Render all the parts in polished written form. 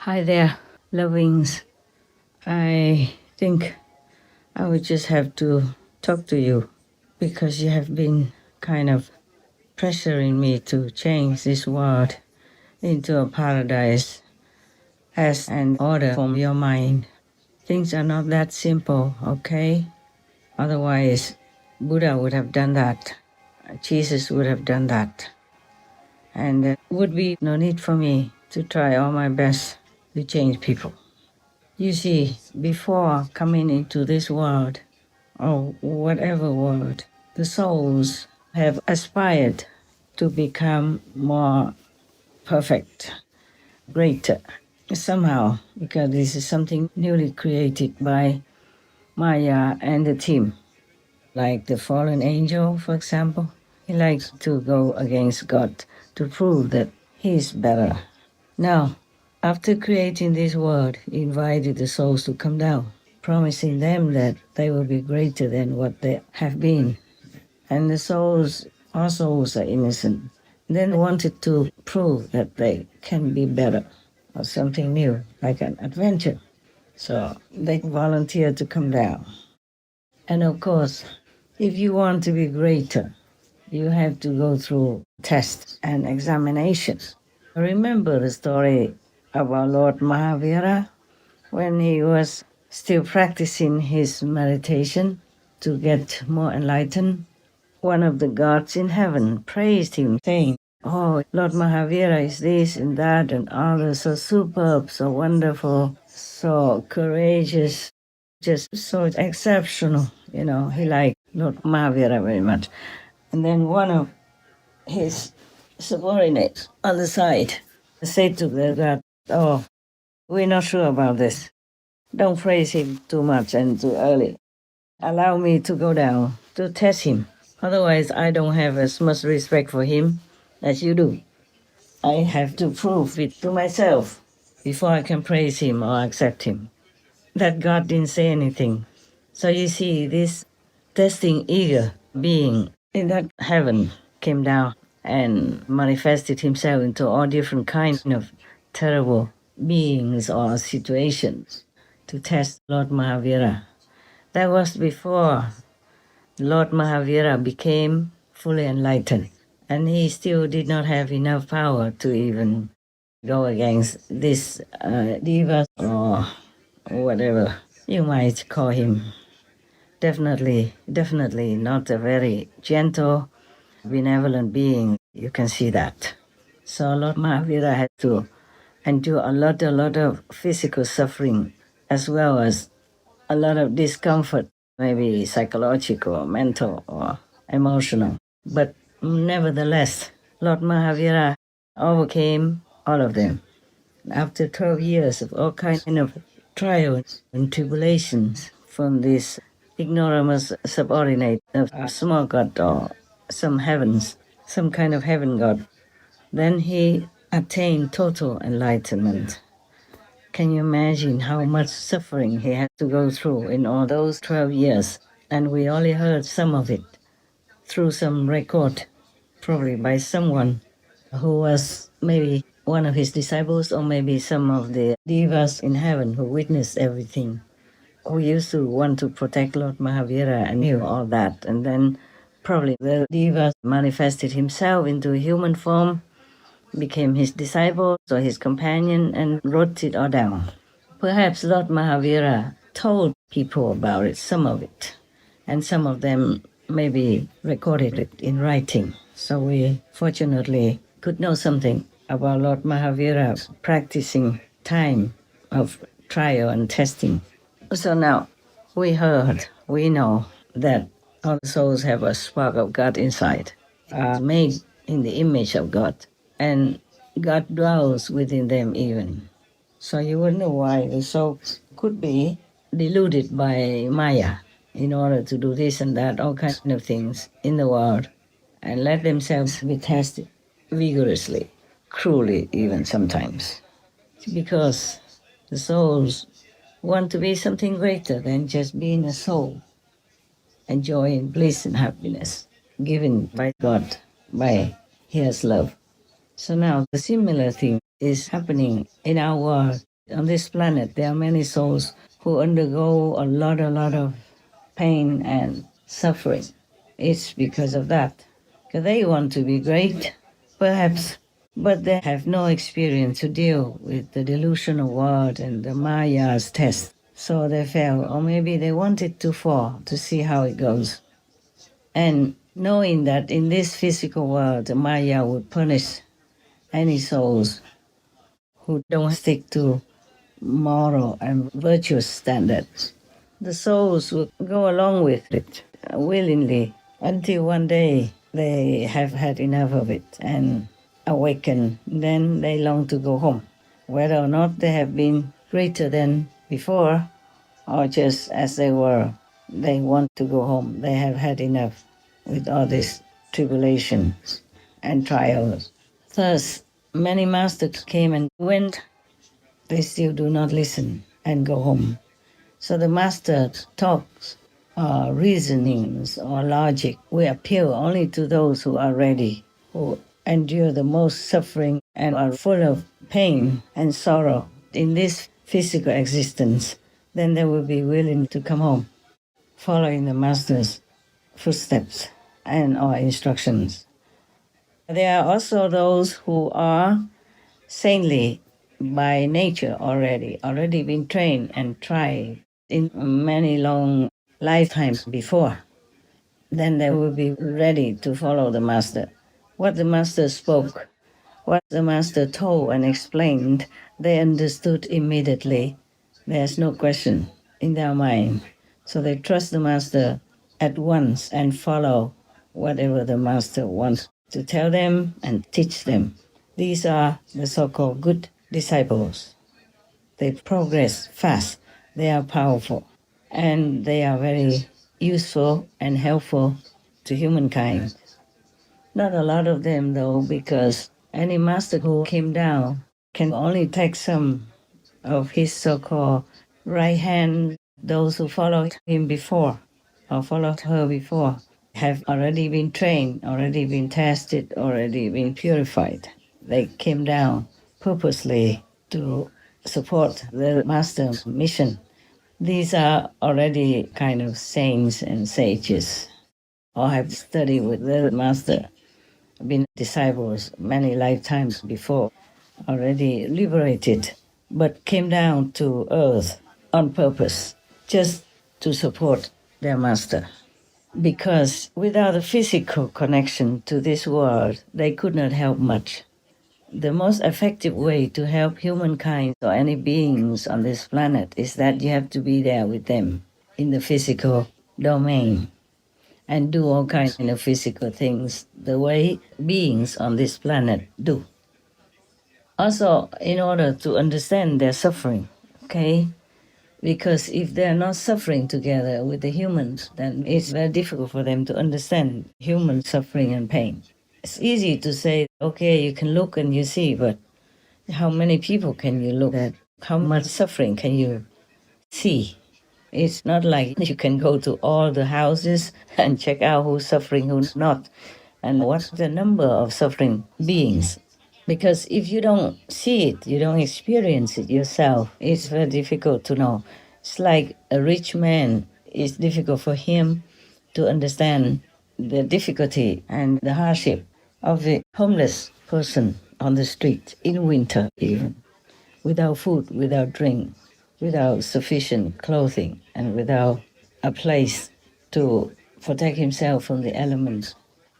Hi there, lovings. I think I would just have to talk to you because you have been kind of pressuring me to change this world into a paradise as an order from your mind. Things are not that simple, okay? Otherwise, Buddha would have done that. Jesus would have done that. And there would be no need for me to try all my best to change people. You see, before coming into this world, or whatever world, the souls have aspired to become more perfect, greater, somehow, because this is something newly created by Maya and the team. Like the fallen angel, for example, he likes to go against God to prove that he's better. Now, after creating this world, he invited the souls to come down, promising them that they will be greater than what they have been. And the souls also are innocent. Then wanted to prove that they can be better or something new, like an adventure. So they volunteered to come down. And of course, if you want to be greater, you have to go through tests and examinations. Remember the story about Lord Mahavira when he was still practicing his meditation to get more enlightened? One of the gods in heaven praised him, saying, "Oh, Lord Mahavira is this and that and others, so superb, so wonderful, so courageous, just so exceptional." You know, he liked Lord Mahavira very much. And then one of his subordinates on the side said to the god, "Oh, we're not sure about this. Don't praise him too much and too early. Allow me to go down to test him. Otherwise, I don't have as much respect for him as you do. I have to prove it to myself before I can praise him or accept him." That God didn't say anything. So you see, this testing eager being in that heaven came down and manifested himself into all different kinds of terrible beings or situations to test Lord Mahavira. That was before Lord Mahavira became fully enlightened, and he still did not have enough power to even go against this diva or whatever you might call him. Definitely not a very gentle, benevolent being. You can see that. So Lord Mahavira had to endure a lot of physical suffering as well as a lot of discomfort, maybe psychological, mental, or emotional. But nevertheless, Lord Mahavira overcame all of them. After 12 years of all kinds of trials and tribulations from this ignoramus subordinate of a small god or some heavens, some kind of heaven god, then he attained total enlightenment. Can you imagine how much suffering he had to go through in all those 12 years? And we only heard some of it through some record, probably by someone who was maybe one of his disciples or maybe some of the devas in heaven who witnessed everything, who used to want to protect Lord Mahavira and knew all that. And then probably the deva manifested himself into human form, became his disciple or his companion, and wrote it all down. Perhaps Lord Mahavira told people about it, some of it, and some of them maybe recorded it in writing. So we fortunately could know something about Lord Mahavira's practicing time of trial and testing. So now we heard, we know that all souls have a spark of God inside, are made in the image of God, and God dwells within them even. So you wonder why the soul could be deluded by Maya in order to do this and that, all kinds of things in the world, and let themselves be tested vigorously, cruelly even sometimes. Because the souls want to be something greater than just being a soul, enjoying bliss and happiness given by God, by His love. So now the similar thing is happening in our world On this planet, there are many souls who undergo a lot of pain and suffering. It's because of that. Because they want to be great, perhaps, but they have no experience to deal with the delusional world and the Maya's test. So they fail, or maybe they wanted to fall to see how it goes. And knowing that in this physical world, the Maya would punish any souls who don't stick to moral and virtuous standards. The souls will go along with it willingly until one day they have had enough of it and awaken. Then they long to go home. Whether or not they have been greater than before or just as they were, they want to go home. They have had enough with all these tribulations and trials. Thus, many masters came and went. They still do not listen and go home. So the master's talks or reasonings or logic will appeal only to those who are ready, who endure the most suffering and are full of pain and sorrow in this physical existence. Then they will be willing to come home, following the master's footsteps and or instructions. There are also those who are saintly by nature already been trained and tried in many long lifetimes before. Then they will be ready to follow the master. What the master spoke, what the master told and explained, they understood immediately. There's no question in their mind. So they trust the master at once and follow whatever the master wants to tell them and teach them. These are the so-called good disciples. They progress fast, they are powerful, and they are very useful and helpful to humankind. Not a lot of them though, because any master who came down can only take some of his so-called right hand. Those who followed him before or followed her before have already been trained, already been tested, already been purified. They came down purposely to support the master's mission. These are already kind of saints and sages, or have studied with the master, been disciples many lifetimes before, already liberated, but came down to earth on purpose, just to support their master. Because without a physical connection to this world, they could not help much. The most effective way to help humankind or any beings on this planet is that you have to be there with them in the physical domain and do all kinds of physical things the way beings on this planet do. Also, in order to understand their suffering, okay? Because if they're not suffering together with the humans, then it's very difficult for them to understand human suffering and pain. It's easy to say, okay, you can look and you see, but how many people can you look at? How much suffering can you see? It's not like you can go to all the houses and check out who's suffering, who's not, and what's the number of suffering beings. Because if you don't see it, you don't experience it yourself, it's very difficult to know. It's like a rich man, it's difficult for him to understand the difficulty and the hardship of the homeless person on the street in winter even, without food, without drink, without sufficient clothing, and without a place to protect himself from the elements.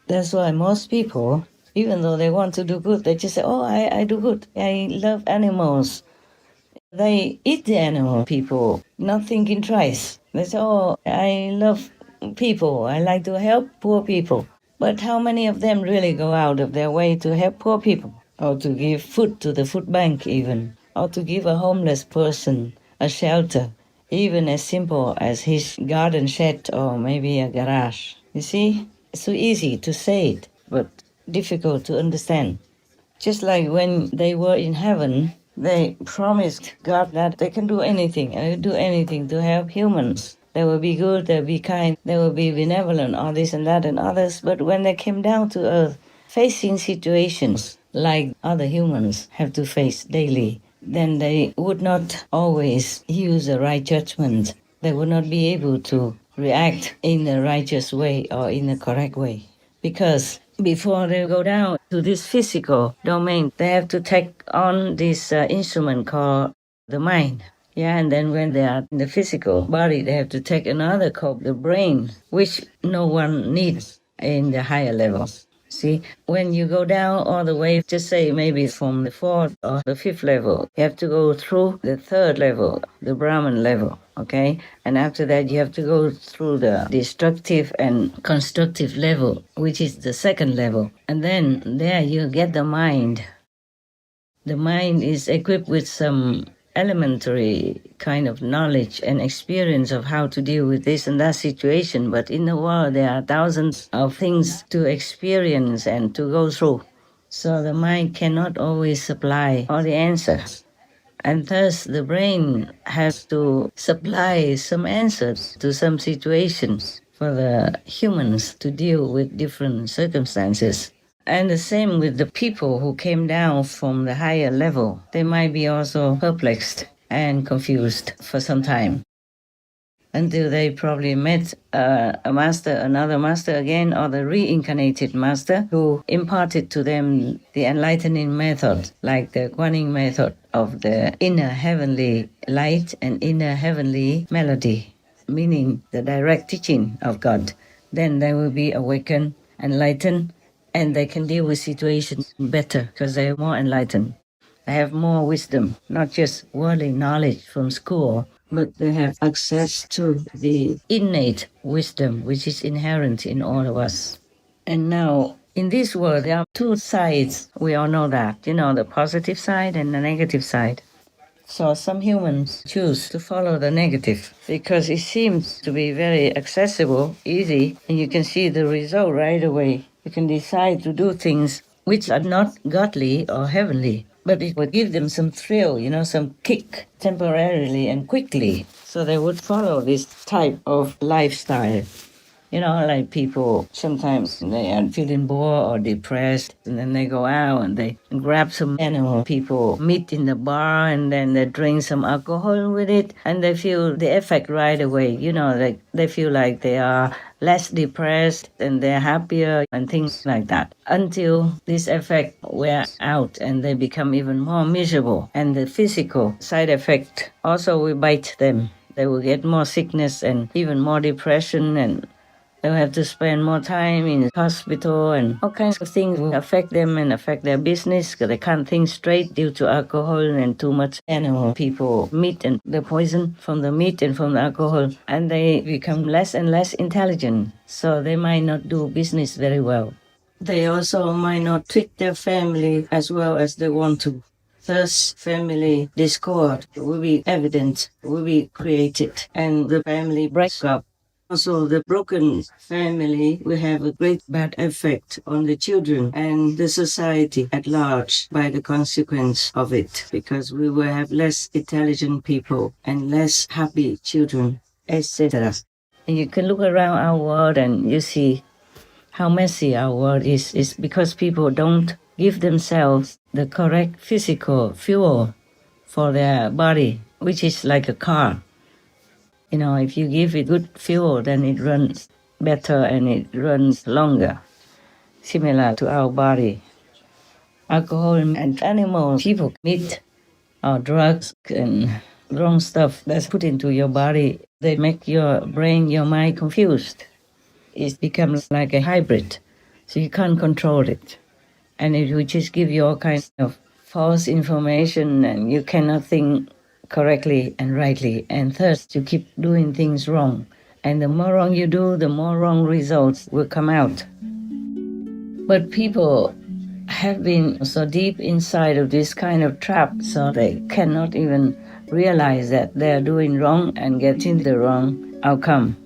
That's why most people, even though they want to do good, they just say, oh, I do good. I love animals. They eat the animal people, not thinking twice. They say, oh, I love people. I like to help poor people. But how many of them really go out of their way to help poor people? Or to give food to the food bank even? Or to give a homeless person a shelter, even as simple as his garden shed or maybe a garage? You see? It's so easy to say it, but difficult to understand. Just like when they were in heaven, they promised God that they can do anything, and do anything to help humans. They will be good, they will be kind, they will be benevolent, all this and that and others. But when they came down to earth, facing situations like other humans have to face daily, then they would not always use the right judgment. They would not be able to react in the righteous way or in the correct way. Because before they go down to this physical domain, they have to take on this instrument called the mind. Yeah, and then when they are in the physical body, they have to take another called the brain, which no one needs in the higher level. See, when you go down all the way, just say maybe from the fourth or the fifth level, you have to go through the third level, the Brahman level, okay? And after that, you have to go through the destructive and constructive level, which is the second level. And then there you get the mind. The mind is equipped with some elementary kind of knowledge and experience of how to deal with this and that situation. But in the world, there are thousands of things to experience and to go through. So the mind cannot always supply all the answers. And thus the brain has to supply some answers to some situations for the humans to deal with different circumstances. And the same with the people who came down from the higher level. They might be also perplexed and confused for some time until they probably met a master, another master again, or the reincarnated master who imparted to them the enlightening method, like the Guanyin method of the inner heavenly light and inner heavenly melody, meaning the direct teaching of God. Then they will be awakened, enlightened, and they can deal with situations better because they are more enlightened. They have more wisdom, not just worldly knowledge from school, but they have access to the innate wisdom which is inherent in all of us. And now, in this world, there are two sides. We all know that, the positive side and the negative side. So some humans choose to follow the negative because it seems to be very accessible, easy, and you can see the result right away. You can decide to do things which are not godly or heavenly, but it would give them some thrill, some kick temporarily and quickly. So they would follow this type of lifestyle. Like people, sometimes they are feeling bored or depressed, and then they go out and they grab some animal people meet in the bar, and then they drink some alcohol with it, and they feel the effect right away. Like they feel like they are less depressed and they're happier and things like that. Until this effect wears out and they become even more miserable. And the physical side effect also will bite them. They will get more sickness and even more depression, and they'll have to spend more time in hospital, and all kinds of things will affect them and affect their business because they can't think straight due to alcohol and too much animal people meat and the poison from the meat and from the alcohol. And they become less and less intelligent, so they might not do business very well. They also might not treat their family as well as they want to. Thus, family discord will be evident, will be created, and the family breaks up. Also, the broken family will have a great bad effect on the children and the society at large by the consequence of it, because we will have less intelligent people and less happy children, etc. And you can look around our world and you see how messy our world is. It's because people don't give themselves the correct physical fuel for their body, which is like a car. If you give it good fuel, then it runs better and it runs longer, similar to our body. Alcohol and animal people, meat or drugs and wrong stuff that's put into your body, they make your brain, your mind confused. It becomes like a hybrid, so you can't control it. And it will just give you all kinds of false information, and you cannot think correctly and rightly, and thus you keep doing things wrong. And the more wrong you do, the more wrong results will come out. But people have been so deep inside of this kind of trap, so they cannot even realize that they are doing wrong and getting the wrong outcome.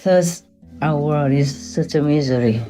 Thus, our world is such a misery.